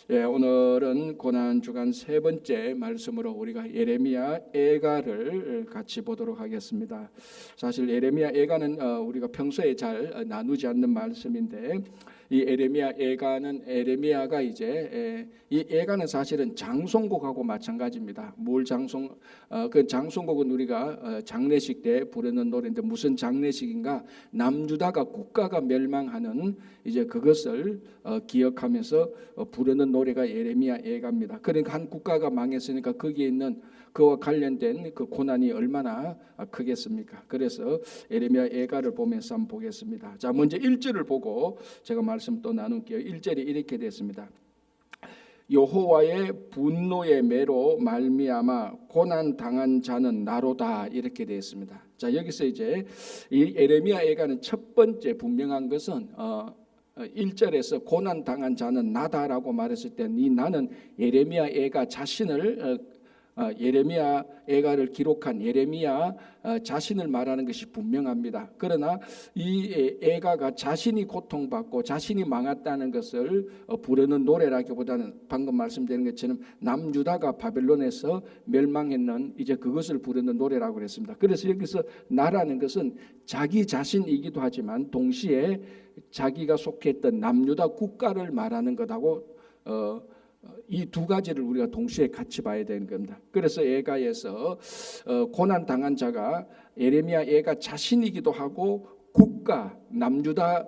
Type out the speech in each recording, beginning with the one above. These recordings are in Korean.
오늘은 고난 주간 세 번째 말씀으로 우리가 예레미야 애가를 같이 보도록 하겠습니다. 사실 예레미야 애가는 우리가 평소에 잘 나누지 않는 말씀인데, 이 예레미야 애가는 예레미야가 이 애가는 사실은 장송곡하고 마찬가지입니다. 그 장송곡은 우리가 장례식 때 부르는 노래인데, 무슨 장례식인가? 남유다가 국가가 멸망하는 그것을 기억하면서 부르는 노래가 예레미야 애가입니다. 그러니까 한 국가가 망했으니까 거기에 있는 그와 관련된 그 고난이 얼마나 크겠습니까? 그래서 예레미야 애가를 보면서 한번 보겠습니다. 자, 먼저 1절을 보고 제가 말씀 또 나눌게요. 1절이 이렇게 됐습니다. 여호와의 분노의 매로 말미암아 고난 당한 자는 나로다, 이렇게 되어 있습니다. 자, 여기서 이 예레미야 애가는 첫 번째 분명한 것은 1절에서 고난 당한 자는 나다라고 말했을 때, 이 나는 예레미야 애가 자신을 예레미야 애가를 기록한 예레미야 자신을 말하는 것이 분명합니다. 그러나 이 애가가 자신이 고통받고 자신이 망했다는 것을 부르는 노래라기보다는 방금 말씀드린 것처럼 남유다가 바벨론에서 멸망했는 그것을 부르는 노래라고 그랬습니다. 그래서 여기서 나라는 것은 자기 자신이기도 하지만 동시에 자기가 속했던 남유다 국가를 말하는 것하고 이 두 가지를 우리가 동시에 같이 봐야 되는 겁니다. 그래서 애가에서 고난 당한 자가 예레미야 애가 자신이기도 하고 국가 남유다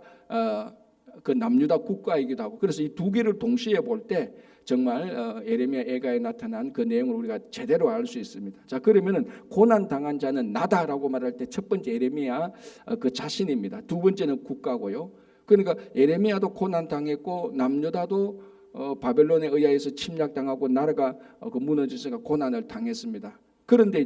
그 남유다 국가이기도 하고, 그래서 이 두 개를 동시에 볼 때 정말 예레미야 애가에 나타난 그 내용을 우리가 제대로 알 수 있습니다. 자, 그러면은 고난 당한 자는 나다라고 말할 때 첫 번째 예레미야 그 자신입니다. 두 번째는 국가고요. 그러니까 예레미야도 고난 당했고 남유다도 바벨론에 의해서 침략당하고 나라가 무너져서 고난을 당했습니다. 그런데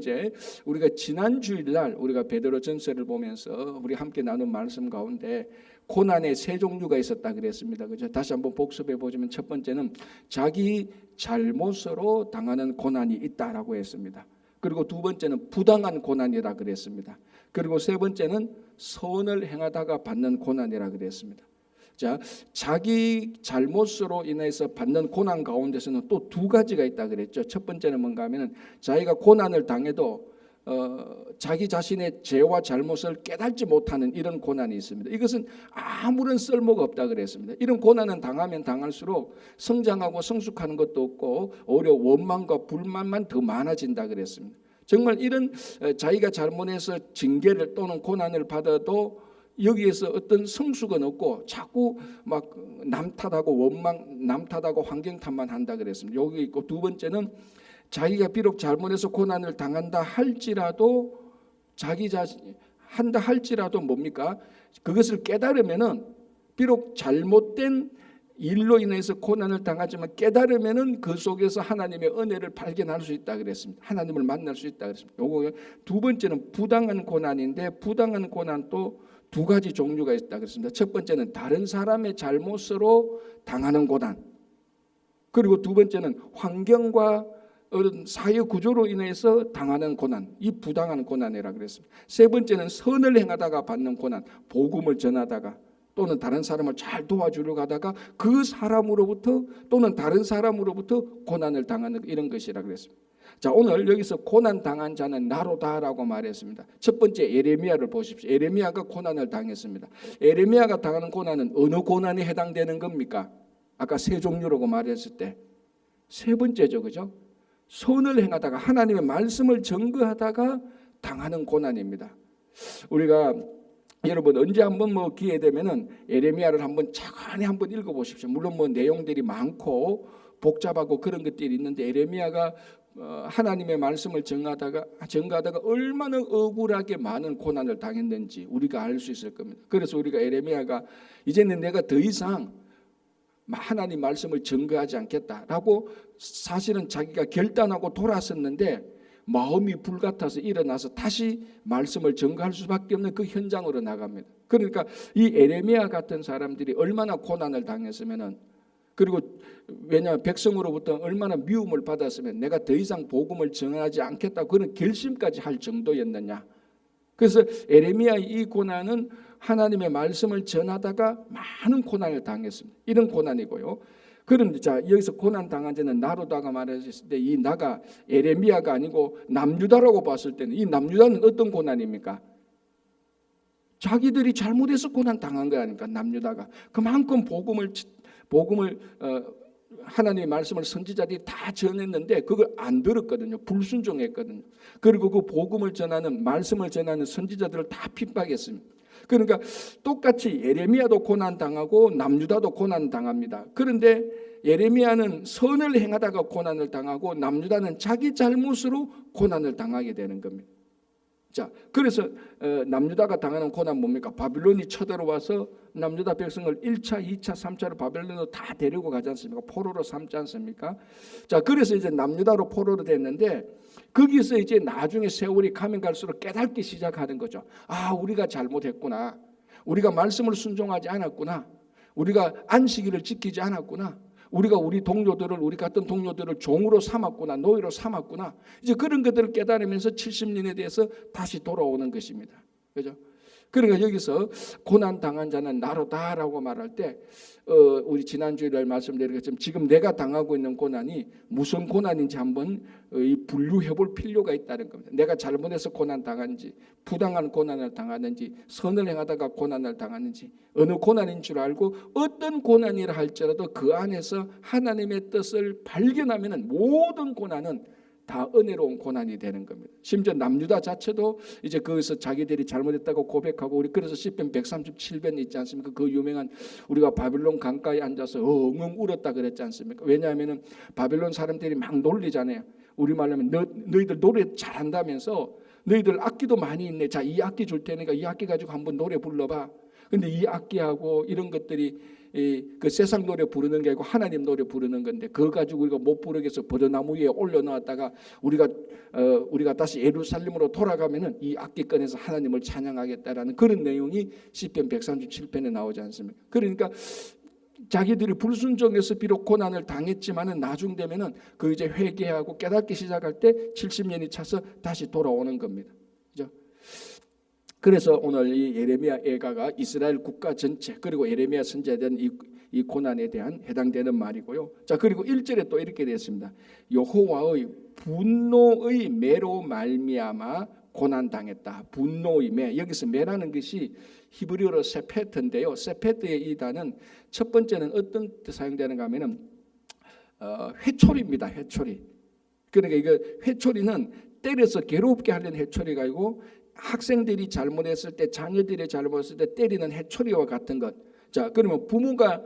우리가 지난 주일날 우리가 베드로전서를 보면서 우리 함께 나눈 말씀 가운데 고난의 세 종류가 있었다 그랬습니다. 그죠? 다시 한번 복습해 보자면, 첫 번째는 자기 잘못으로 당하는 고난이 있다라고 했습니다. 그리고 두 번째는 부당한 고난이라 그랬습니다. 그리고 세 번째는 선을 행하다가 받는 고난이라 그랬습니다. 자, 자기 잘못으로 인해서 받는 고난 가운데서는 또 두 가지가 있다 그랬죠. 첫 번째는 뭔가 하면은 자기가 고난을 당해도 자기 자신의 죄와 잘못을 깨닫지 못하는 이런 고난이 있습니다. 이것은 아무런 쓸모가 없다 그랬습니다. 이런 고난은 당하면 당할수록 성장하고 성숙하는 것도 없고 오히려 원망과 불만만 더 많아진다 그랬습니다. 정말 이런 자기가 잘못해서 징계를 또는 고난을 받아도 여기에서 어떤 성숙은 없고 자꾸 막 남 탓하고 남 탓하고 환경 탓만 한다 그랬습니다. 여기 있고, 두 번째는 자기가 비록 잘못해서 고난을 당한다 할지라도 자기 자신 한다 할지라도 뭡니까? 그것을 깨달으면은 비록 잘못된 일로 인해서 고난을 당하지만 깨달으면은 그 속에서 하나님의 은혜를 발견할 수 있다 그랬습니다. 하나님을 만날 수 있다 그랬습니다. 요거 두 번째는 부당한 고난인데, 부당한 고난도 두 가지 종류가 있다 그랬습니다. 첫 번째는 다른 사람의 잘못으로 당하는 고난, 그리고 두 번째는 환경과 사회 구조로 인해서 당하는 고난, 이 부당한 고난이라 그랬습니다. 세 번째는 선을 행하다가 받는 고난, 복음을 전하다가 또는 다른 사람을 잘 도와주려고 하다가 그 사람으로부터 또는 다른 사람으로부터 고난을 당하는 이런 것이라 그랬습니다. 자, 오늘 여기서 고난 당한 자는 나로다라고 말했습니다. 첫 번째 예레미야를 보십시오. 예레미야가 고난을 당했습니다. 예레미야가 당하는 고난은 어느 고난에 해당되는 겁니까? 아까 세 종류라고 말했을 때 세 번째죠, 그죠? 선을 행하다가 하나님의 말씀을 증거하다가 당하는 고난입니다. 우리가 여러분 언제 한번 기회 되면은 예레미야를 한번 차관히 한번 읽어보십시오. 물론 내용들이 많고 복잡하고 그런 것들이 있는데, 예레미야가 하나님의 말씀을 증거하다가 얼마나 억울하게 많은 고난을 당했는지 우리가 알 수 있을 겁니다. 그래서 우리가 예레미야가 이제는 내가 더 이상 하나님 말씀을 증거하지 않겠다라고 사실은 자기가 결단하고 돌아섰는데 마음이 불같아서 일어나서 다시 말씀을 증거할 수밖에 없는 그 현장으로 나갑니다. 그러니까 이 예레미야 같은 사람들이 얼마나 고난을 당했으면은, 그리고 왜냐하면 백성으로부터 얼마나 미움을 받았으면 내가 더 이상 복음을 전하지 않겠다 그런 결심까지 할 정도였느냐. 그래서 예레미야의 이 고난은 하나님의 말씀을 전하다가 많은 고난을 당했습니다. 이런 고난이고요. 그런데 자 여기서 고난 당한 자는 나로다가 말했을 때 이 나가 에레미야가 아니고 남유다라고 봤을 때는 이 남유다는 어떤 고난입니까? 자기들이 잘못해서 고난 당한 거 아닙니까? 남유다가 그만큼 복음을 하나님의 말씀을 선지자들이 다 전했는데 그걸 안 들었거든요. 불순종했거든요. 그리고 그 복음을 전하는 말씀을 전하는 선지자들을 다 핍박했습니다. 그러니까 똑같이 예레미야도 고난 당하고 남유다도 고난 당합니다. 그런데 예레미야는 선을 행하다가 고난을 당하고 남유다는 자기 잘못으로 고난을 당하게 되는 겁니다. 자, 그래서 남유다가 당하는 고난 뭡니까? 바빌론이 쳐들어와서 남유다 백성을 1차, 2차, 3차로 바빌론으로 다 데리고 가지 않습니까? 포로로 삼지 않습니까? 자, 그래서 이제 남유다로 포로로 됐는데 거기서 이제 나중에 세월이 가면 갈수록 깨닫기 시작하는 거죠. 아, 우리가 잘못했구나. 우리가 말씀을 순종하지 않았구나. 우리가 안식일을 지키지 않았구나. 우리가 우리 같은 동료들을 종으로 삼았구나, 노예로 삼았구나. 이제 그런 것들을 깨달으면서 70년에 대해서 다시 돌아오는 것입니다. 그죠? 그러니까 여기서 고난 당한 자는 나로다라고 말할 때 우리 지난주에 말씀드린 것처럼 지금 내가 당하고 있는 고난이 무슨 고난인지 한번 분류해 볼 필요가 있다는 겁니다. 내가 잘못해서 고난 당한지, 부당한 고난을 당하는지, 선을 행하다가 고난을 당하는지, 어느 고난인 줄 알고 어떤 고난이라 할지라도 그 안에서 하나님의 뜻을 발견하면 모든 고난은 다 은혜로운 고난이 되는 겁니다. 심지어 남유다 자체도 이제 거기서 자기들이 잘못했다고 고백하고 우리 그래서 시편 137편 있지 않습니까? 그 유명한 우리가 바빌론 강가에 앉아서 엉엉 울었다 그랬지 않습니까? 왜냐하면은 바빌론 사람들이 막 놀리잖아요. 우리말로 하면 너희들 노래 잘한다면서 너희들 악기도 많이 있네. 자, 이 악기 줄 테니까 이 악기 가지고 한번 노래 불러봐. 근데 이 악기하고 이런 것들이 그 세상 노래 부르는 게 아니고 하나님 노래 부르는 건데 그거 가지고 우리가 못 부르게 해서 버드나무 위에 올려놓았다가 우리가 다시 예루살렘으로 돌아가면은 이 악기 꺼내서 하나님을 찬양하겠다라는 그런 내용이 시편 137편에 나오지 않습니까? 그러니까 자기들이 불순종해서 비록 고난을 당했지만은 나중 되면은 그 이제 회개하고 깨닫기 시작할 때 70년이 차서 다시 돌아오는 겁니다. 그죠? 그래서 오늘 이 예레미야 애가가 이스라엘 국가 전체 그리고 예레미야 선지자에 대한 이 고난에 대한 해당되는 말이고요. 자, 그리고 1절에 또 이렇게 되어 있습니다. 여호와의 분노의 매로 말미암아 고난 당했다. 분노의 매. 여기서 매라는 것이 히브리어로 세페트인데요. 세페트의 이 단은 첫 번째는 어떤 때 사용되는가 하면은 회초리입니다. 회초리. 그러니까 이거 회초리는 때려서 괴롭게 하려는 회초리가 아니고 학생들이 잘못했을 때 자녀들이 잘못했을 때 때리는 해초리와 같은 것. 자, 그러면 부모가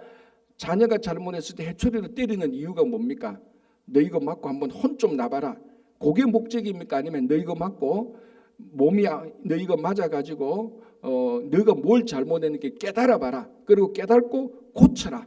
자녀가 잘못했을 때 해초리로 때리는 이유가 뭡니까? 너 이거 맞고 한번 혼 좀 나봐라. 그게 목적입니까? 아니면 너 이거 맞고 몸이 너 이거 맞아가지고 너가 뭘 잘못했는지 깨달아봐라. 그리고 깨닫고 고쳐라.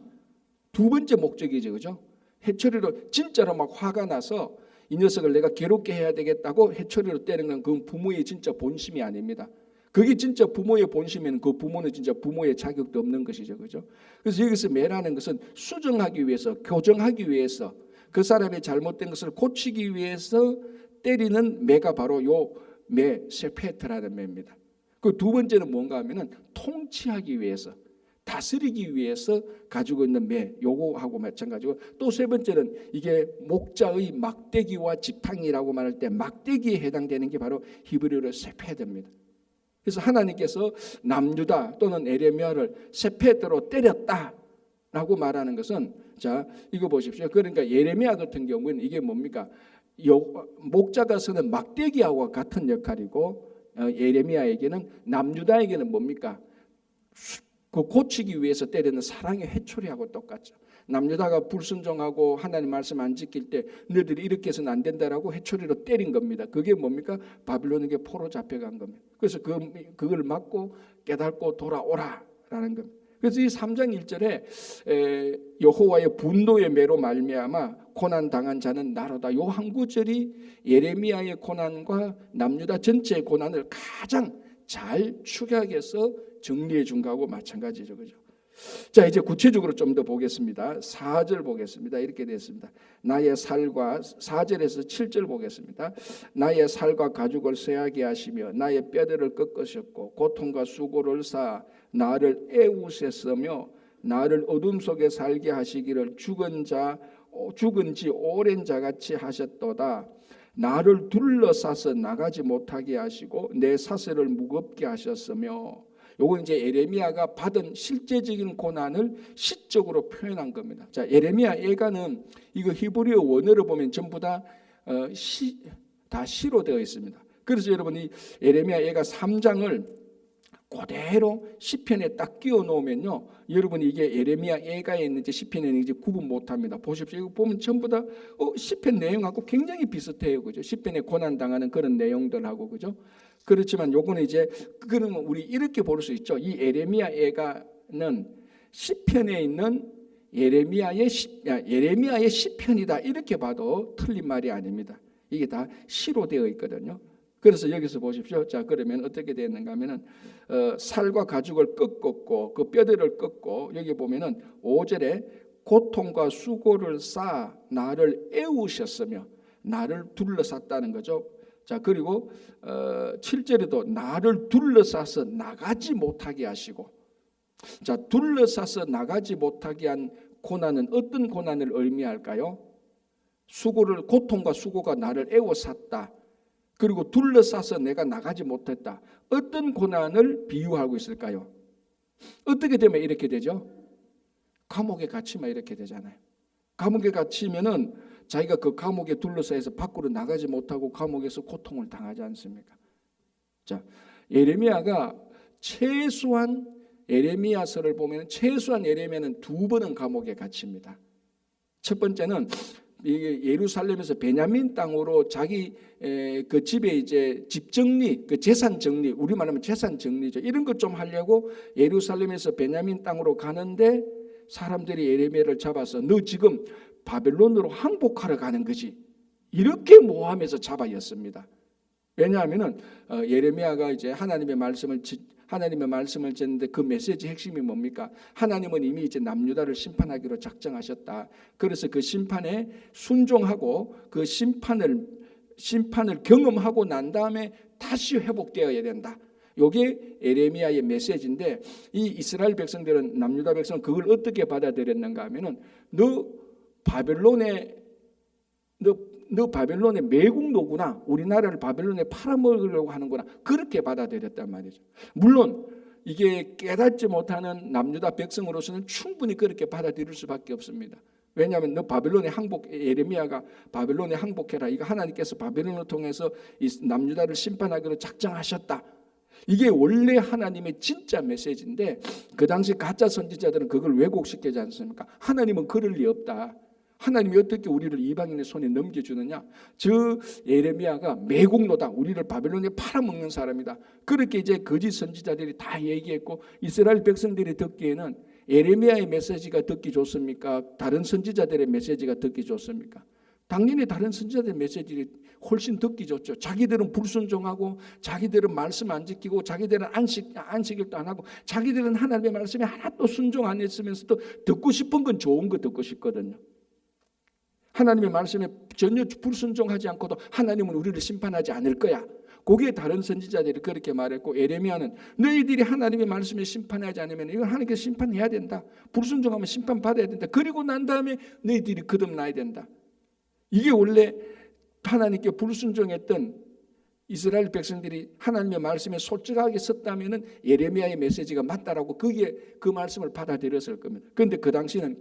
두 번째 목적이죠, 그죠? 해초리로 진짜로 막 화가 나서 이 녀석을 내가 괴롭게 해야 되겠다고 해초리로 때리는 건 부모의 진짜 본심이 아닙니다. 그게 진짜 부모의 본심이면 그 부모는 진짜 부모의 자격도 없는 것이죠, 그죠? 그래서 여기서 매라는 것은 수정하기 위해서, 교정하기 위해서, 그 사람의 잘못된 것을 고치기 위해서 때리는 매가 바로 요 매, 세페트라는 매입니다. 그 두 번째는 뭔가 하면은 통치하기 위해서, 다스리기 위해서 가지고 있는 매, 요거하고 마찬가지고 또 세 번째는 이게 목자의 막대기와 지팡이라고 말할 때 막대기에 해당되는 게 바로 히브리어로 세페드입니다. 그래서 하나님께서 남유다 또는 에레미야를 세페드로 때렸다라고 말하는 것은 자, 이거 보십시오. 그러니까 예레미야 같은 경우는 이게 뭡니까? 목자가 쓰는 막대기하고 같은 역할이고 예레미야에게는 남유다에게는 뭡니까? 그 고치기 위해서 때리는 사랑의 회초리하고 똑같죠. 남유다가 불순종하고 하나님 말씀 안 지킬 때 너희들이 이렇게 해서는 안 된다라고 회초리로 때린 겁니다. 그게 뭡니까? 바빌론에게 포로 잡혀간 겁니다. 그래서 그걸 막고 깨닫고 돌아오라라는 겁니다. 그래서 이 3장 1절에 여호와의 분노의 매로 말미암아 고난 당한 자는 나로다. 요 한 구절이 예레미야의 고난과 남유다 전체의 고난을 가장 잘 축약해서 정리해 준 거하고 마찬가지죠. 그죠? 자, 이제 구체적으로 좀 더 보겠습니다. 4절 보겠습니다. 이렇게 되었습니다. 나의 살과 4절에서 7절 보겠습니다. 나의 살과 가죽을 쇠하게 하시며 나의 뼈들을 꺾으셨고 고통과 수고를 쌓아 나를 애우셨으며 나를 어둠 속에 살게 하시기를 죽은 지 오랜 자같이 하셨도다. 나를 둘러싸서 나가지 못하게 하시고 내 사슬을 무겁게 하셨으며. 요건 이제 예레미야가 받은 실제적인 고난을 시적으로 표현한 겁니다. 자, 예레미야 예가는 이거 히브리어 원어로 보면 전부 다 시로 되어 있습니다. 그래서 여러분 이 예레미야 예가 3장을 그대로 시편에 딱 끼워 놓으면요, 여러분이 이게 예레미야 예가에 있는지 시편에 있는지 구분 못합니다. 보십시오. 이거 보면 전부 다 시편 내용하고 굉장히 비슷해요, 그죠? 시편에 고난 당하는 그런 내용들하고, 그죠? 그렇지만 요거는 이제 그러면 우리 이렇게 볼 수 있죠. 이 예레미야 예가는 시편에 있는 예레미야의 시편이다, 이렇게 봐도 틀린 말이 아닙니다. 이게 다 시로 되어 있거든요. 그래서 여기서 보십시오. 자, 그러면 어떻게 되었는가 하면은 살과 가죽을 꺾었고 그 뼈들을 꺾고, 여기 보면은 5절에 고통과 수고를 쌓아 나를 애우셨으며, 나를 둘러쌌다는 거죠. 자, 그리고 7절에도 나를 둘러싸서 나가지 못하게 하시고. 자, 둘러싸서 나가지 못하게 한 고난은 어떤 고난을 의미할까요? 고통과 수고가 나를 애워쌌다. 그리고 둘러싸서 내가 나가지 못했다. 어떤 고난을 비유하고 있을까요? 어떻게 되면 이렇게 되죠? 감옥에 갇히면 이렇게 되잖아요. 감옥에 갇히면은 자기가 그 감옥에 둘러싸여서 밖으로 나가지 못하고 감옥에서 고통을 당하지 않습니까? 자, 예레미야가 최소한 예레미야서를 보면 최소한 예레미야는 2번은 감옥에 갇힙니다. 첫 번째는 예루살렘에서 베냐민 땅으로 자기 그 집에 이제 집 정리, 그 재산 정리, 우리 말하면 재산 정리죠. 이런 것 좀 하려고 예루살렘에서 베냐민 땅으로 가는데 사람들이 예레미야를 잡아서 너 지금 바벨론으로 항복하러 가는 거지, 이렇게 모함해서 잡아였습니다. 왜냐하면은 예레미야가 이제 하나님의 말씀을 전했는데 그 메시지 핵심이 뭡니까? 하나님은 이미 이제 남유다를 심판하기로 작정하셨다. 그래서 그 심판에 순종하고 그 심판을 경험하고 난 다음에 다시 회복되어야 된다. 이게 예레미야의 메시지인데, 이 이스라엘 백성들은, 남유다 백성은 그걸 어떻게 받아들였는가 하면은 너 바벨론의 매국노구나, 우리나라를 바벨론에 팔아먹으려고 하는구나, 그렇게 받아들였단 말이죠. 물론 이게 깨닫지 못하는 남유다 백성으로서는 충분히 그렇게 받아들일 수밖에 없습니다. 왜냐하면 너 예레미야가 바벨론에 항복해라, 이거 하나님께서 바벨론을 통해서 이 남유다를 심판하기로 작정하셨다, 이게 원래 하나님의 진짜 메시지인데 그 당시 가짜 선지자들은 그걸 왜곡시키지 않습니까? 하나님은 그럴 리 없다. 하나님이 어떻게 우리를 이방인의 손에 넘겨주느냐? 저 예레미야가 매국노다, 우리를 바벨론에 팔아먹는 사람이다, 그렇게 이제 거짓 선지자들이 다 얘기했고, 이스라엘 백성들이 듣기에는 예레미야의 메시지가 듣기 좋습니까? 다른 선지자들의 메시지가 듣기 좋습니까? 당연히 다른 선지자들의 메시지를 훨씬 듣기 좋죠. 자기들은 불순종하고, 자기들은 말씀 안 지키고, 자기들은 안식일도 안 하고, 자기들은 하나님의 말씀에 하나도 순종 안 했으면서도 듣고 싶은 건 좋은 거 듣고 싶거든요. 하나님의 말씀에 전혀 불순종하지 않고도 하나님은 우리를 심판하지 않을 거야, 그게 다른 선지자들이 그렇게 말했고, 예레미야는 너희들이 하나님의 말씀에 심판하지 않으면 이건 하나님께서 심판해야 된다, 불순종하면 심판받아야 된다, 그리고 난 다음에 너희들이 거듭나야 된다. 이게 원래 하나님께 불순종했던 이스라엘 백성들이 하나님의 말씀에 솔직하게 섰다면은 예레미야의 메시지가 맞다라고 거기에 그 말씀을 받아들였을 겁니다. 그런데 그 당시에는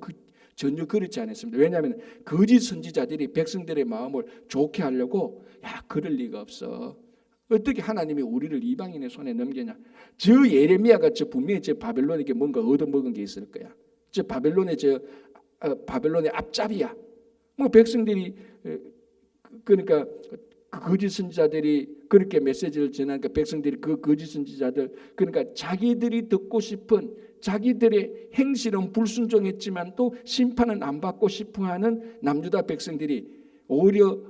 전혀 그렇지 않았습니다. 왜냐하면 거짓 선지자들이 백성들의 마음을 좋게 하려고, 야, 그럴 리가 없어, 어떻게 하나님이 우리를 이방인의 손에 넘기냐, 저 예레미야가 분명히 바벨론에게 뭔가 얻어먹은 게 있을 거야, 바벨론의 앞잡이야. 뭐 백성들이, 그러니까 그 거짓 선지자들이 그렇게 메시지를 전하니까 백성들이 그 거짓 선지자들, 그러니까 자기들이 듣고 싶은, 자기들의 행실은 불순종했지만 또 심판은 안 받고 싶어하는 남유다 백성들이 오히려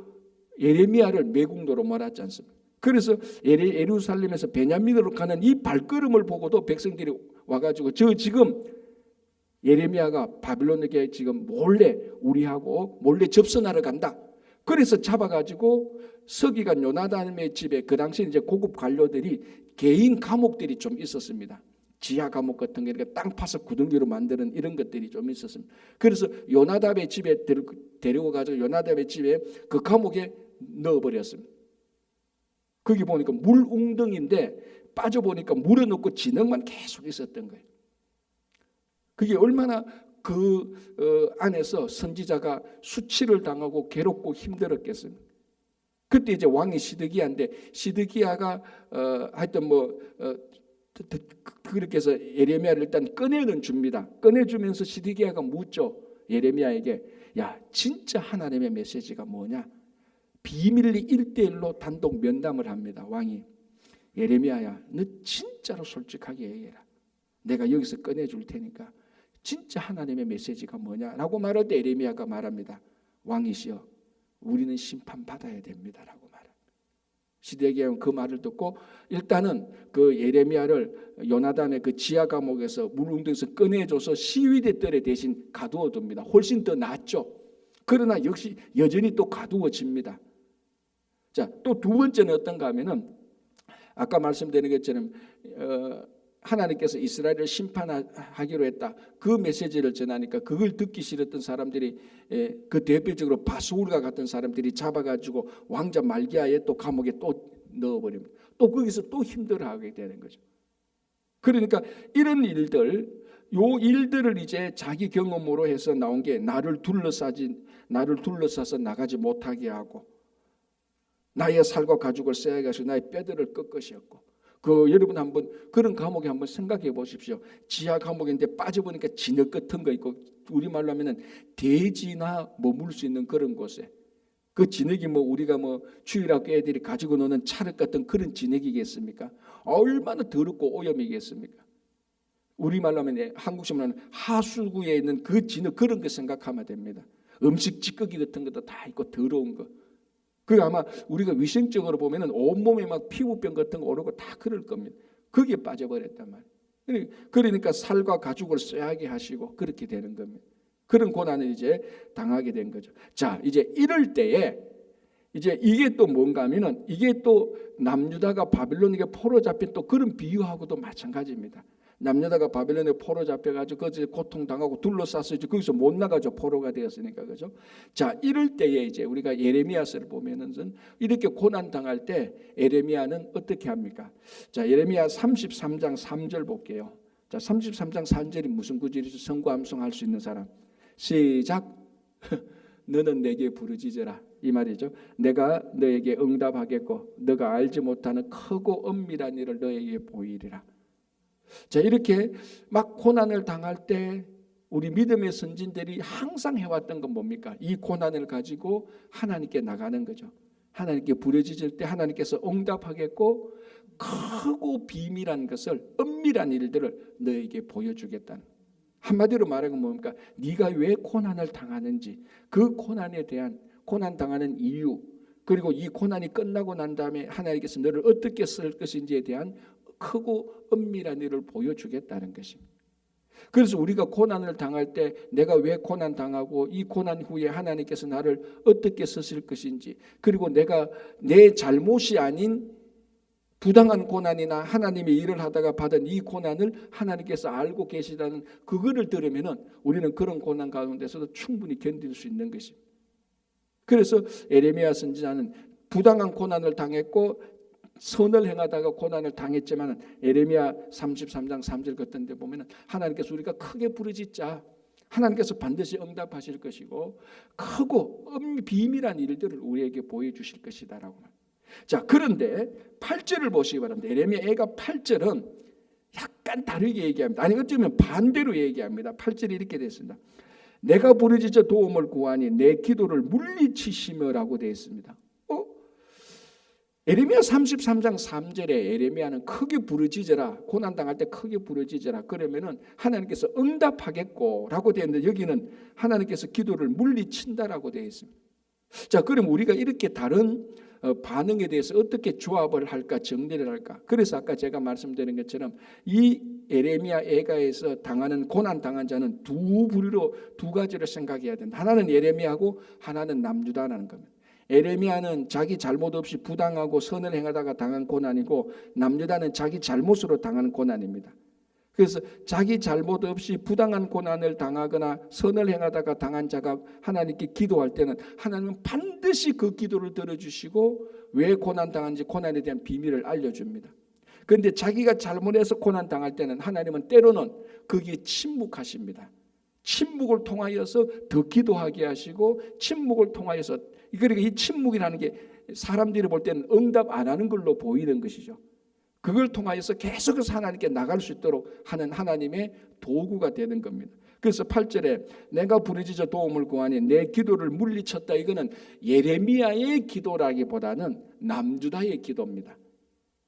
예레미야를 매국노로 몰았지 않습니까? 그래서 예루살렘에서 베냐민으로 가는 이 발걸음을 보고도 백성들이 와가지고 지금 예레미야가 바벨론에게 지금 우리하고 몰래 접선하러 간다. 그래서 잡아가지고 서기관 요나단의 집에, 그 당시 이제 고급 관료들이, 개인 감옥들이 좀 있었습니다. 지하 감옥 같은 게 이렇게 땅 파서 구덩이로 만드는 이런 것들이 좀 있었습니다. 그래서 요나답의 집에 데리고 가서 요나답의 집에 그 감옥에 넣어버렸습니다. 거기 보니까 물 웅덩인데 빠져보니까 물은 없고 진흙만 계속 있었던 거예요. 그게 얼마나 그 안에서 선지자가 수치를 당하고 괴롭고 힘들었겠습니까? 그때 이제 왕이 시드기야인데 시드기야가 하여튼 그렇게 해서 예레미야를 일단 꺼내는 줍니다. 꺼내주면서 시드기야가 묻죠. 예레미야에게 야 진짜 하나님의 메시지가 뭐냐? 비밀리 1대1로 단독 면담을 합니다. 왕이 예레미야야 너 진짜로 솔직하게 얘기해라. 내가 여기서 꺼내줄 테니까 진짜 하나님의 메시지가 뭐냐라고 말할 때 예레미야가 말합니다. 왕이시여 우리는 심판받아야 됩니다라고 말합니다. 시드기야는 그 말을 듣고 일단은 그 예레미야를 요나단의 그 지하 감옥에서 물웅덩이에서 꺼내줘서 시위대 뜰에 대신 가두어둡니다. 훨씬 더 낫죠. 그러나 역시 여전히 또 가두어집니다. 자, 또 두 번째는 어떤가 하면은 아까 말씀드린 것처럼 하나님께서 이스라엘을 심판하기로 했다. 그 메시지를 전하니까 그걸 듣기 싫었던 사람들이 그 대표적으로 바수울과 같은 사람들이 잡아가지고 왕자 말기야의 또 감옥에 또 넣어버립니다. 또 거기서 또 힘들어하게 되는 거죠. 그러니까 이런 일들, 요 일들을 이제 자기 경험으로 해서 나온 게 나를 둘러싸서 나가지 못하게 하고 나의 살과 가죽을 쇠하게 하시고 나의 뼈들을 꺾 것이었고 여러분 한번 그런 감옥에 한번 생각해 보십시오. 지하 감옥인데 빠져보니까 진흙 같은 거 있고 우리말로 하면은 돼지나 머물 수 있는 그런 곳에 그 진흙이 우리가 주일학교 애들이 가지고 노는 찰흙 같은 그런 진흙이겠습니까? 얼마나 더럽고 오염이겠습니까? 우리말로 하면 한국식으로 하면 하수구에 있는 그 진흙 그런 거 생각하면 됩니다. 음식 찌꺼기 같은 것도 다 있고 더러운 거. 그 아마 우리가 위생적으로 보면은 온몸에 막 피부병 같은 거 오르고 다 그럴 겁니다. 거기에 빠져버렸단 말이에요. 그러니까 살과 가죽을 쇠하게 하시고 그렇게 되는 겁니다. 그런 고난을 이제 당하게 된 거죠. 자, 이제 이럴 때에 이제 이게 또 뭔가 하면은 이게 또 남유다가 바빌론에게 포로 잡힌 또 그런 비유하고도 마찬가지입니다. 남유다가 바빌론에 포로 잡혀가지고 거기서 고통당하고 둘러싸서 이제 거기서 못 나가죠. 포로가 되었으니까 그죠. 자, 이럴 때에 이제 우리가 예레미야서를 보면은 이렇게 고난 당할 때 예레미야는 어떻게 합니까? 자, 예레미야 33장 3절 볼게요. 자, 33장 3절이 무슨 구절이죠? 성구함성할 수 있는 사람. 시작. 너는 내게 부르짖으라 이 말이죠. 내가 너에게 응답하겠고 너가 알지 못하는 크고 엄밀한 일을 너에게 보이리라. 자, 이렇게 막 고난을 당할 때 우리 믿음의 선진들이 항상 해왔던 건 뭡니까? 이 고난을 가지고 하나님께 나가는 거죠. 하나님께 부르짖을 때 하나님께서 응답하겠고 크고 비밀한 것을 엄밀한 일들을 너에게 보여주겠다는, 한마디로 말하면 뭡니까? 네가 왜 고난을 당하는지, 그 고난에 대한, 고난 당하는 이유, 그리고 이 고난이 끝나고 난 다음에 하나님께서 너를 어떻게 쓸 것인지에 대한 크고 엄밀한 일을 보여주겠다는 것입니다. 그래서 우리가 고난을 당할 때 내가 왜 고난 당하고 이 고난 후에 하나님께서 나를 어떻게 쓰실 것인지, 그리고 내가 내 잘못이 아닌 부당한 고난이나 하나님의 일을 하다가 받은 이 고난을 하나님께서 알고 계시다는 그거를 들으면은 우리는 그런 고난 가운데서도 충분히 견딜 수 있는 것입니다. 그래서 예레미야 선지자는 부당한 고난을 당했고 선을 행하다가 고난을 당했지만 예레미야 33장 3절 같은 데 보면 하나님께서 우리가 크게 부르짖자 하나님께서 반드시 응답하실 것이고 크고 비밀한 일들을 우리에게 보여주실 것이다라고 말합니다. 자, 그런데 8절을 보시기 바랍니다. 예레미야 애가 8절은 약간 다르게 얘기합니다. 아니 어쩌면 반대로 얘기합니다. 8절이 이렇게 됐습니다. 내가 부르짖어 도움을 구하니 내 기도를 물리치시며라고 되어 있습니다. 예레미야 33장 3절에 예레미야는 크게 부르짖어라, 고난당할 때 크게 부르짖어라 그러면은 하나님께서 응답하겠고라고 되어 있는데 여기는 하나님께서 기도를 물리친다라고 되어 있습니다. 자, 그럼 우리가 이렇게 다른 반응에 대해서 어떻게 조합을 할까, 정리를 할까? 그래서 아까 제가 말씀드린 것처럼 이 예레미야 애가에서 당하는 고난 당한 자는 두 부류로, 두 가지를 생각해야 된다. 하나는 예레미야고 하나는 남유다라는 겁니다. 예레미야는 자기 잘못 없이 부당하고 선을 행하다가 당한 고난이고 남유다는 자기 잘못으로 당한 고난입니다. 그래서 자기 잘못 없이 부당한 고난을 당하거나 선을 행하다가 당한 자가 하나님께 기도할 때는 하나님은 반드시 그 기도를 들어주시고 왜 고난당한지 고난에 대한 비밀을 알려줍니다. 그런데 자기가 잘못해서 고난당할 때는 하나님은 때로는 거기에 침묵하십니다. 침묵을 통하여서 더 기도하게 하시고 침묵을 통하여서, 그러니까 이 침묵이라는 게 사람들이 볼 때는 응답 안 하는 걸로 보이는 것이죠. 그걸 통하여서 계속해서 하나님께 나갈 수 있도록 하는 하나님의 도구가 되는 겁니다. 그래서 8절에 내가 부르짖어 도움을 구하니 내 기도를 물리쳤다. 이거는 예레미야의 기도라기보다는 남주다의 기도입니다.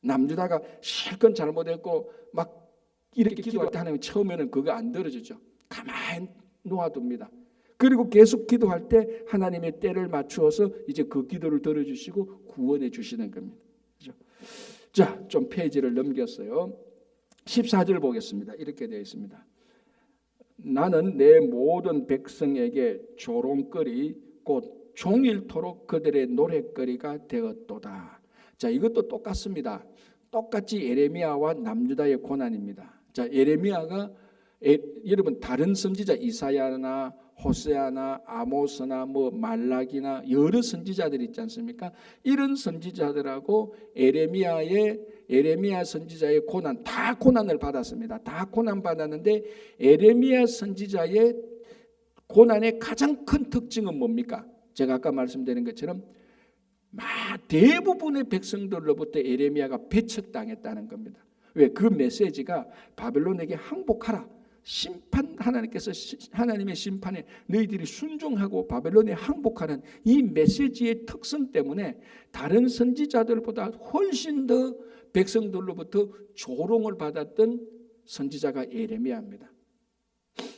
남주다가 실컷 잘못했고 막 이렇게 기도할 때 하나님 처음에는 그거 안 들어주죠. 가만히 놓아둡니다. 그리고 계속 기도할 때 하나님의 때를 맞추어서 이제 그 기도를 들어주시고 구원해 주시는 겁니다. 그렇죠? 자, 좀 페이지를 넘겼어요. 14절 보겠습니다. 이렇게 되어 있습니다. 나는 내 모든 백성에게 조롱거리 곧 종일토록 그들의 노랫거리가 되었도다. 자, 이것도 똑같습니다. 똑같이 예레미야와 남유다의 고난입니다. 자, 예레미야가 여러분 다른 선지자 이사야나 호세아나 아모스나 말라기나 여러 선지자들 있지 않습니까? 이런 선지자들하고 예레미야 선지자의 고난, 다 고난을 받았습니다. 다 고난 받았는데 예레미야 선지자의 고난의 가장 큰 특징은 뭡니까? 제가 아까 말씀드린 것처럼 대부분의 백성들로부터 예레미야가 배척당했다는 겁니다. 왜? 그 메시지가 바벨론에게 항복하라, 심판, 하나님의 심판에 너희들이 순종하고 바벨론에 항복하는 이 메시지의 특성 때문에 다른 선지자들보다 훨씬 더 백성들로부터 조롱을 받았던 선지자가 예레미야입니다.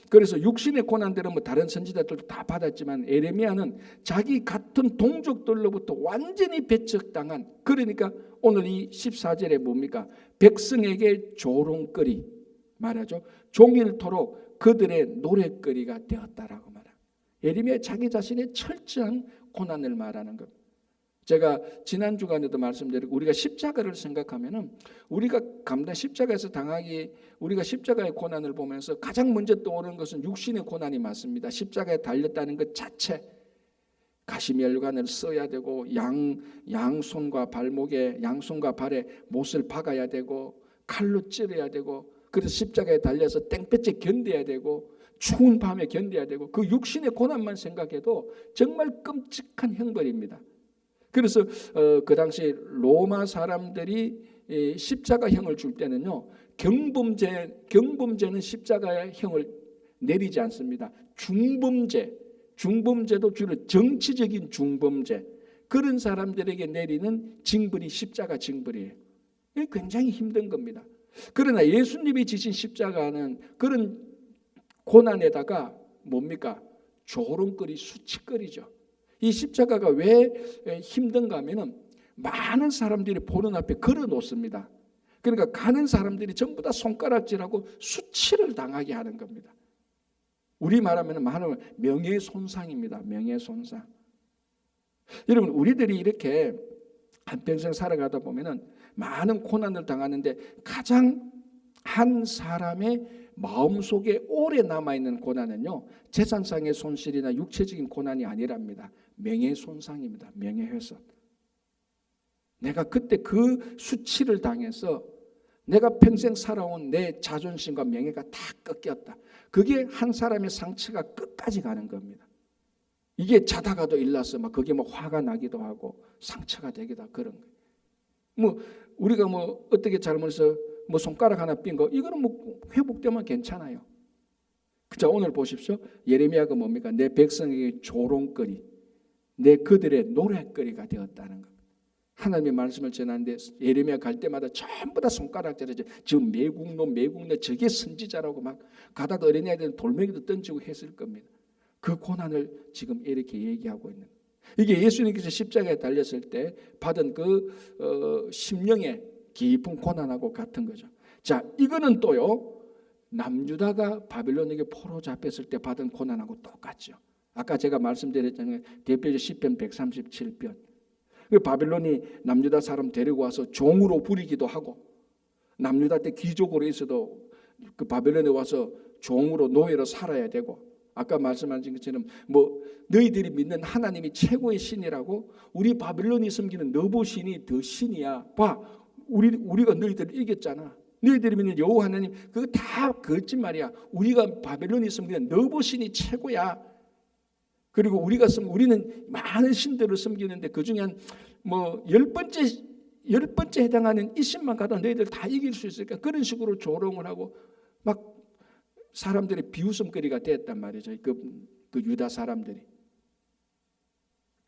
그래서 육신의 고난들은 다른 선지자들도 다 받았지만 예레미야는 자기 같은 동족들로부터 완전히 배척당한, 그러니까 오늘 이 14절에 뭡니까? 백성에게 조롱거리 말하죠. 종일토록 그들의 노랫거리가 되었다라고 말합니다. 예레미야 자기 자신의 철저한 고난을 말하는 겁니다. 제가 지난 주간에도 말씀드리고 우리가 십자가를 생각하면은 우리가 십자가에서 우리가 십자가의 고난을 보면서 가장 먼저 떠오르는 것은 육신의 고난이 맞습니다. 십자가에 달렸다는 것 자체, 가시멸관을 써야 되고 양손과 발에 못을 박아야 되고 칼로 찌르야 되고, 그래서 십자가에 달려서 땡볕에 견뎌야 되고 추운 밤에 견뎌야 되고, 그 육신의 고난만 생각해도 정말 끔찍한 형벌입니다. 그래서 그 당시 로마 사람들이 십자가형을 줄 때는요, 경범죄는 십자가의 형을 내리지 않습니다. 중범죄도 주로 정치적인 중범죄, 그런 사람들에게 내리는 징벌이 십자가 징벌이에요. 이게 굉장히 힘든 겁니다. 그러나 예수님이 지신 십자가는 그런 고난에다가 뭡니까? 조롱거리, 수치거리죠. 이 십자가가 왜 힘든가 하면은 많은 사람들이 보는 앞에 걸어 놓습니다. 그러니까 가는 사람들이 전부 다 손가락질하고 수치를 당하게 하는 겁니다. 우리 말하면 명예손상입니다. 명예손상. 여러분, 우리들이 이렇게 한평생 살아가다 보면은 많은 고난을 당하는데 가장 한 사람의 마음속에 오래 남아있는 고난은요, 재산상의 손실이나 육체적인 고난이 아니랍니다. 명예손상입니다. 명예훼손. 내가 그때 그 수치를 당해서 내가 평생 살아온 내 자존심과 명예가 다 꺾였다. 그게 한 사람의 상처가 끝까지 가는 겁니다. 이게 자다가도 일어나서 그게 화가 나기도 하고 상처가 되기도 하고 그런 거예요. 우리가 어떻게 잘못해서 손가락 하나 삔 거, 이거는 회복되면 괜찮아요. 자, 오늘 보십시오. 예레미야가 뭡니까? 내 백성에게 조롱거리, 내 그들의 노랫거리가 되었다는 겁니다. 하나님의 말씀을 전하는데 예레미야 갈 때마다 전부 다 손가락질하죠. 지금 매국노 저게 선지자라고 막 가다가 어린아이들은 돌멩이도 던지고 했을 겁니다. 그 고난을 지금 이렇게 얘기하고 있는 거예요. 이게 예수님께서 십자가에 달렸을 때 받은 그 심령의 깊은 고난하고 같은 거죠. 자, 이거는 또요, 남유다가 바빌론에게 포로 잡혔을 때 받은 고난하고 똑같죠. 아까 제가 말씀드렸잖아요. 대표적 시편 137편. 그 바빌론이 남유다 사람 데리고 와서 종으로 부리기도 하고, 남유다 때 귀족으로 있어도 그 바벨론에 와서 종으로 노예로 살아야 되고, 아까 말씀하신 것처럼 너희들이 믿는 하나님이 최고의 신이라고, 우리 바벨론이 섬기는 너보 신이 더 신이야. 봐, 우리가 너희들을 이겼잖아. 너희들이 믿는 여호와 하나님 그거 다 거짓말이야. 우리가 바벨론이 섬기는 너보 신이 최고야. 그리고 우리는 많은 신들을 섬기는데 그 중에 한 열 번째 해당하는 이 신만 가도 너희들 다 이길 수 있을까? 그런 식으로 조롱을 하고 막 사람들의 비웃음거리가 됐단 말이죠. 그 유다 사람들이.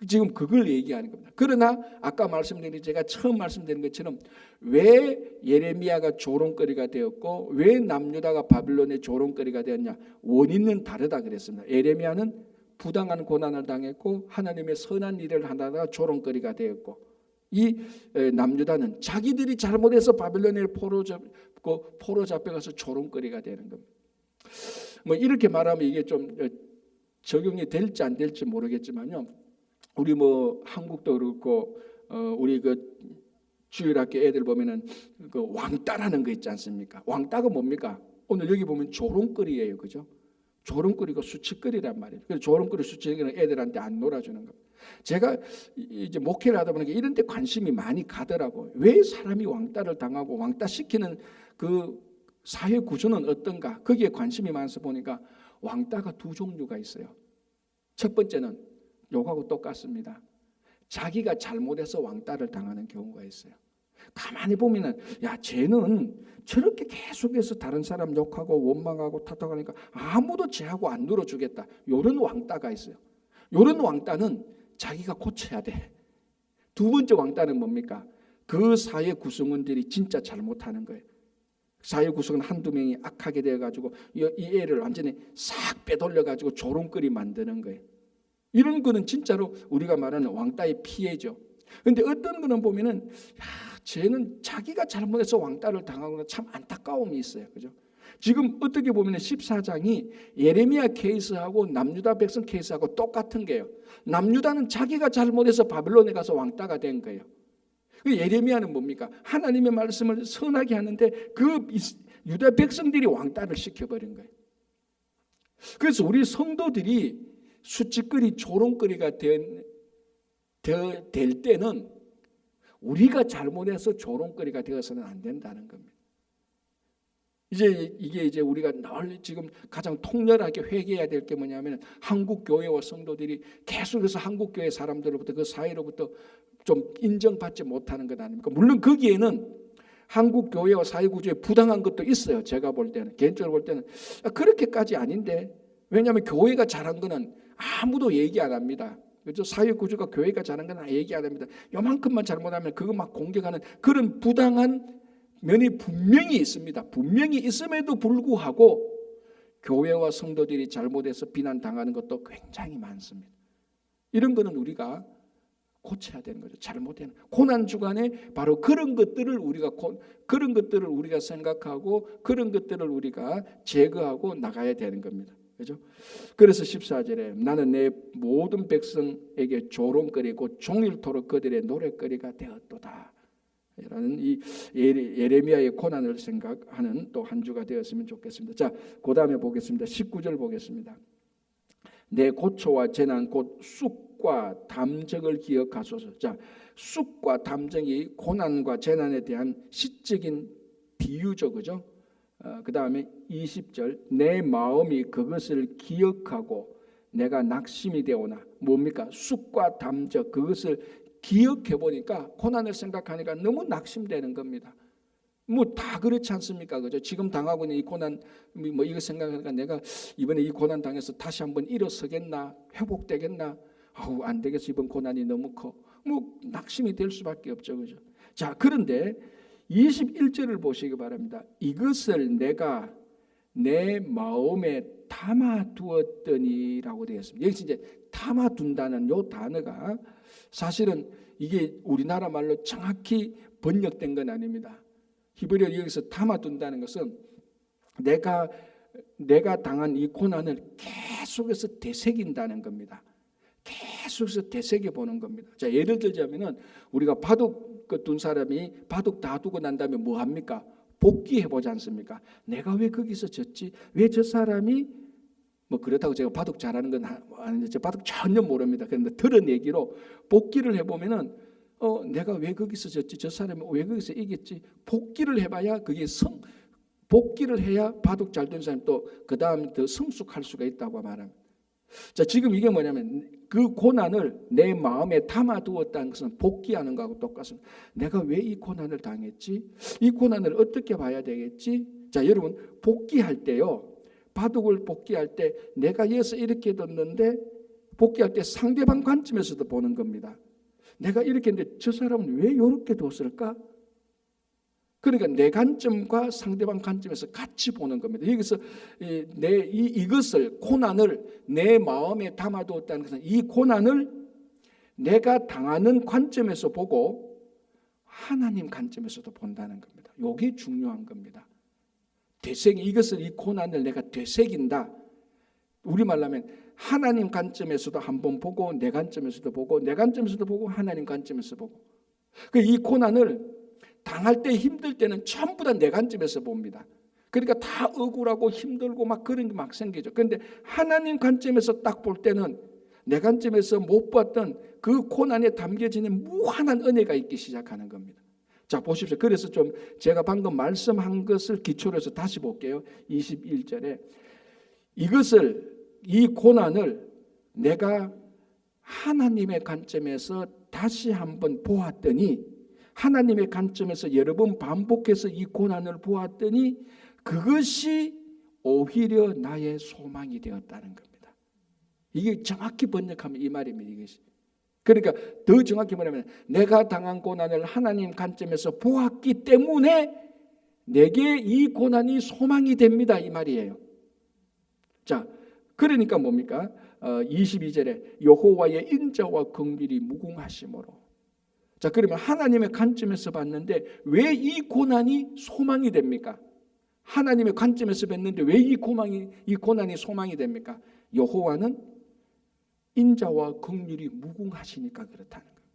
지금 그걸 얘기하는 겁니다. 그러나 아까 말씀드린, 제가 처음 말씀드린 것처럼 왜 예레미야가 조롱거리가 되었고 왜 남유다가 바빌론의 조롱거리가 되었냐? 원인은 다르다 그랬습니다. 예레미야는 부당한 고난을 당했고 하나님의 선한 일을 하다가 조롱거리가 되었고, 이 남유다는 자기들이 잘못해서 바빌론에 포로 잡혀가서 조롱거리가 되는 겁니다. 이렇게 말하면 이게 좀 적용이 될지 안 될지 모르겠지만요. 우리 한국도 그렇고 우리 주일학교 애들 보면은 그 왕따라는 거 있지 않습니까? 왕따가 뭡니까? 오늘 여기 보면 조롱거리예요, 그죠? 조롱거리고 수치거리란 말이에요. 그래서 조롱거리 수치거리는 애들한테 안 놀아주는 겁니다. 제가 이제 목회를 하다 보니까 이런 데 관심이 많이 가더라고요. 왜 사람이 왕따를 당하고 왕따시키는 그 사회 구조는 어떤가? 거기에 관심이 많아서 보니까 왕따가 두 종류가 있어요. 첫 번째는 요거하고 똑같습니다. 자기가 잘못해서 왕따를 당하는 경우가 있어요. 가만히 보면은 야, 쟤는 저렇게 계속해서 다른 사람 욕하고 원망하고 탓하니까 아무도 쟤하고 안 놀아주겠다. 이런 왕따가 있어요. 이런 왕따는 자기가 고쳐야 돼. 두 번째 왕따는 뭡니까? 그 사회 구성원들이 진짜 잘못하는 거예요. 사회 구성원 한두 명이 악하게 되어가지고 이 애를 완전히 싹 빼돌려가지고 조롱거리 만드는 거예요. 이런 거는 진짜로 우리가 말하는 왕따의 피해죠. 그런데 어떤 거는 보면은 쟤는 자기가 잘못해서 왕따를 당하거나 참 안타까움이 있어요. 그죠? 지금 어떻게 보면 14장이 예레미야 케이스하고 남유다 백성 케이스하고 똑같은 게요. 남유다는 자기가 잘못해서 바벨론에 가서 왕따가 된 거예요. 예레미야는 뭡니까? 하나님의 말씀을 선하게 하는데 그 유다 백성들이 왕따를 시켜버린 거예요. 그래서 우리 성도들이 수치거리 조롱거리가 될 때는 우리가 잘못해서 조롱거리가 되어서는 안 된다는 겁니다. 이게 우리가 늘 지금 가장 통렬하게 회개해야 될 게 뭐냐면 한국 교회와 성도들이 계속해서 한국 교회 사람들로부터 그 사회로부터 좀 인정받지 못하는 것 아닙니까? 물론 거기에는 한국 교회와 사회 구조에 부당한 것도 있어요. 제가 볼 때는, 개인적으로 볼 때는 그렇게까지 아닌데, 왜냐하면 교회가 잘한 거는 아무도 얘기 안 합니다. 그렇죠? 사회 구조가 교회가 잘한 건 얘기 안 합니다. 요만큼만 잘못하면 그거 막 공격하는 그런 부당한 면이 분명히 있습니다. 분명히 있음에도 불구하고 교회와 성도들이 잘못해서 비난당하는 것도 굉장히 많습니다. 이런 거는 우리가 고쳐야 되는 거죠. 잘못된 고난 주간에 바로 그런 것들을 우리가 생각하고 그런 것들을 우리가 제거하고 나가야 되는 겁니다. 그렇죠? 그래서 14절에 나는 내 모든 백성에게 조롱거리고 종일토록 그들의 노랫거리가 되었도다. 라는 이 예레미야의 고난을 생각하는 또 한 주가 되었으면 좋겠습니다. 자, 그다음에 보겠습니다. 19절 보겠습니다. 내 고초와 재난 곧 쑥과 담적을 기억하소서. 자, 쑥과 담적이 고난과 재난에 대한 시적인 비유죠, 그죠? 그 다음에 20절 내 마음이 그것을 기억하고 내가 낙심이 되오나. 뭡니까? 쑥과 담적 그것을 기억해 보니까 고난을 생각하니까 너무 낙심되는 겁니다. 다 그렇지 않습니까? 그죠? 지금 당하고 있는 이 고난 이거 생각하니까 내가 이번에 이 고난 당해서 다시 한번 일어서겠나? 회복되겠나? 안 되겠어. 이번 고난이 너무 커. 낙심이 될 수밖에 없죠. 그죠? 자, 그런데 21절을 보시기 바랍니다. 이것을 내가 내 마음에 담아두었더니라고 되어 있습니다. 여기서 이제 담아둔다는 요 단어가 사실은 이게 우리나라 말로 정확히 번역된 건 아닙니다. 히브리어 여기서 담아둔다는 것은 내가 당한 이 고난을 계속해서 되새긴다는 겁니다. 계속해서 되새겨 보는 겁니다. 자, 예를 들자면은 우리가 바둑 둔 사람이 바둑 다 두고 난 다음에 뭐 합니까? 복귀해 보지 않습니까? 내가 왜 거기서 졌지? 왜 저 사람이 뭐 그렇다고 제가 바둑 잘하는 건 아닌데 저 바둑 전혀 모릅니다. 그런데 들은 얘기로 복귀를 해보면은 내가 왜 거기서 졌지? 저 사람이 왜 거기서 이겼지? 복귀를 해봐야 그게 복귀를 해야 바둑 잘 되는 사람이 또 그 다음 더 성숙할 수가 있다고 말합니다. 자, 지금 이게 뭐냐면 그 고난을 내 마음에 담아두었다는 것은 복귀하는 거하고 똑같습니다. 내가 왜 이 고난을 당했지? 이 고난을 어떻게 봐야 되겠지? 자, 여러분 복귀할 때요. 바둑을 복귀할 때 내가 여기서 이렇게 뒀는데 복귀할 때 상대방 관점에서도 보는 겁니다. 내가 이렇게 했는데 저 사람은 왜 이렇게 뒀을까? 그러니까 내 관점과 상대방 관점에서 같이 보는 겁니다. 여기서 이것을 고난을 내 마음에 담아두었다는 것은 이 고난을 내가 당하는 관점에서 보고 하나님 관점에서도 본다는 겁니다. 이게 중요한 겁니다. 이것을 이 고난을 내가 되새긴다. 우리말로 하면 하나님 관점에서도 한번 보고 내 관점에서도 보고 내 관점에서도 보고 하나님 관점에서 보고 이 고난을 당할 때 힘들 때는 전부 다 내 관점에서 봅니다. 그러니까 다 억울하고 힘들고 막 그런 게 막 생기죠. 그런데 하나님 관점에서 딱 볼 때는 내 관점에서 못 봤던 그 고난에 담겨지는 무한한 은혜가 있기 시작하는 겁니다. 자, 보십시오. 그래서 좀 제가 방금 말씀한 것을 기초로 해서 다시 볼게요. 21절에 이 고난을 내가 하나님의 관점에서 다시 한번 보았더니 하나님의 관점에서 여러 번 반복해서 이 고난을 보았더니 그것이 오히려 나의 소망이 되었다는 겁니다. 이게 정확히 번역하면 이 말입니다. 이것이. 그러니까 더 정확히 말하면 내가 당한 고난을 하나님 관점에서 보았기 때문에 내게 이 고난이 소망이 됩니다. 이 말이에요. 자, 그러니까 뭡니까? 22절에 여호와의 인자와 긍휼이 무궁하심으로. 자, 그러면 하나님의 관점에서 봤는데 왜 이 고난이 소망이 됩니까? 하나님의 관점에서 봤는데 왜 이 고난이 소망이 됩니까? 여호와는 인자와 긍휼이 무궁하시니까 그렇다는 거예요.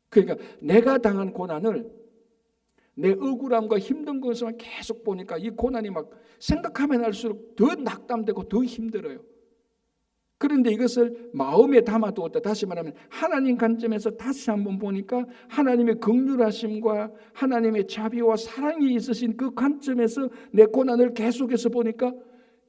그러니까 내가 당한 고난을 내 억울함과 힘든 것만 계속 보니까 이 고난이 막 생각하면 할수록 더 낙담되고 더 힘들어요. 그런데 이것을 마음에 담아두었다. 다시 말하면 하나님 관점에서 다시 한번 보니까 하나님의 긍휼하심과 하나님의 자비와 사랑이 있으신 그 관점에서 내 고난을 계속해서 보니까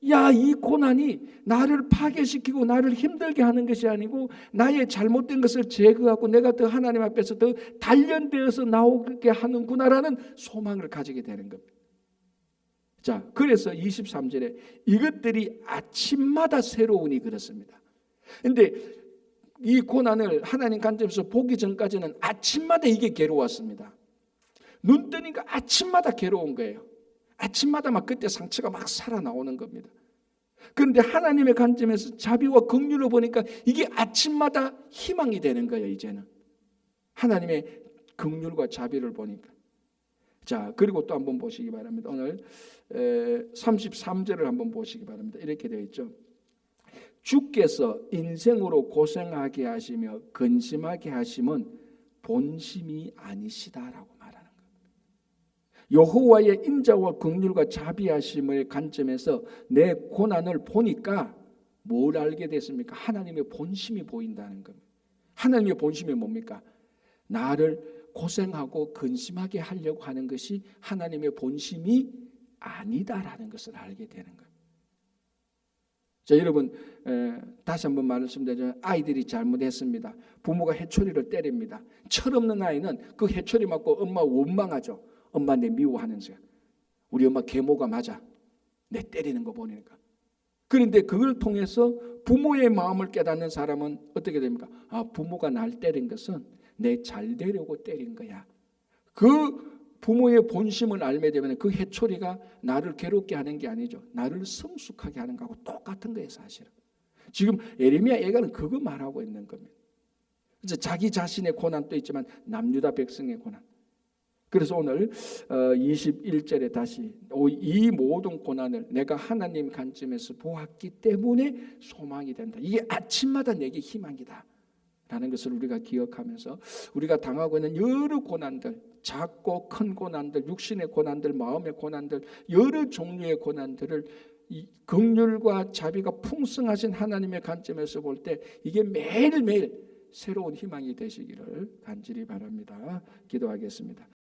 이 고난이 나를 파괴시키고 나를 힘들게 하는 것이 아니고 나의 잘못된 것을 제거하고 내가 더 하나님 앞에서 더 단련되어서 나오게 하는구나라는 소망을 가지게 되는 겁니다. 자, 그래서 23절에 이것들이 아침마다 새로우니 그렇습니다. 그런데 이 고난을 하나님 관점에서 보기 전까지는 아침마다 이게 괴로웠습니다. 눈 뜨니까 아침마다 괴로운 거예요. 아침마다 막 그때 상처가 막 살아나오는 겁니다. 그런데 하나님의 관점에서 자비와 긍휼을 보니까 이게 아침마다 희망이 되는 거예요. 이제는 하나님의 긍휼과 자비를 보니까. 자, 그리고 또 한번 보시기 바랍니다. 오늘 33절을 한번 보시기 바랍니다. 이렇게 되어 있죠. 주께서 인생으로 고생하게 하시며 근심하게 하심은 본심이 아니시다라고 말하는 겁니다. 여호와의 인자와 긍휼과 자비하심의 관점에서 내 고난을 보니까 뭘 알게 됐습니까? 하나님의 본심이 보인다는 겁니다. 하나님의 본심이 뭡니까? 나를 고생하고 근심하게 하려고 하는 것이 하나님의 본심이 아니다라는 것을 알게 되는 거예요. 자, 여러분 다시 한번 말씀드리자면 아이들이 잘못했습니다. 부모가 해초리를 때립니다. 철없는 아이는 그 해초리 맞고 엄마 원망하죠. 엄마 내 미워하는 거야. 우리 엄마 계모가 맞아. 내 때리는 거 보니까. 그런데 그걸 통해서 부모의 마음을 깨닫는 사람은 어떻게 됩니까? 부모가 날 때린 것은 내 잘 되려고 때린 거야. 그 부모의 본심을 알게 되면 그 해초리가 나를 괴롭게 하는 게 아니죠. 나를 성숙하게 하는 거하고 똑같은 거예요, 사실은. 지금 예레미야 애가는 그거 말하고 있는 겁니다. 그래서 자기 자신의 고난도 있지만 남유다 백성의 고난. 그래서 오늘 21절에 다시 이 모든 고난을 내가 하나님 관점에서 보았기 때문에 소망이 된다. 이게 아침마다 내게 희망이다 라는 것을 우리가 기억하면서 우리가 당하고 있는 여러 고난들, 작고 큰 고난들, 육신의 고난들, 마음의 고난들, 여러 종류의 고난들을 이 긍휼과 자비가 풍성하신 하나님의 관점에서 볼 때 이게 매일매일 새로운 희망이 되시기를 간절히 바랍니다. 기도하겠습니다.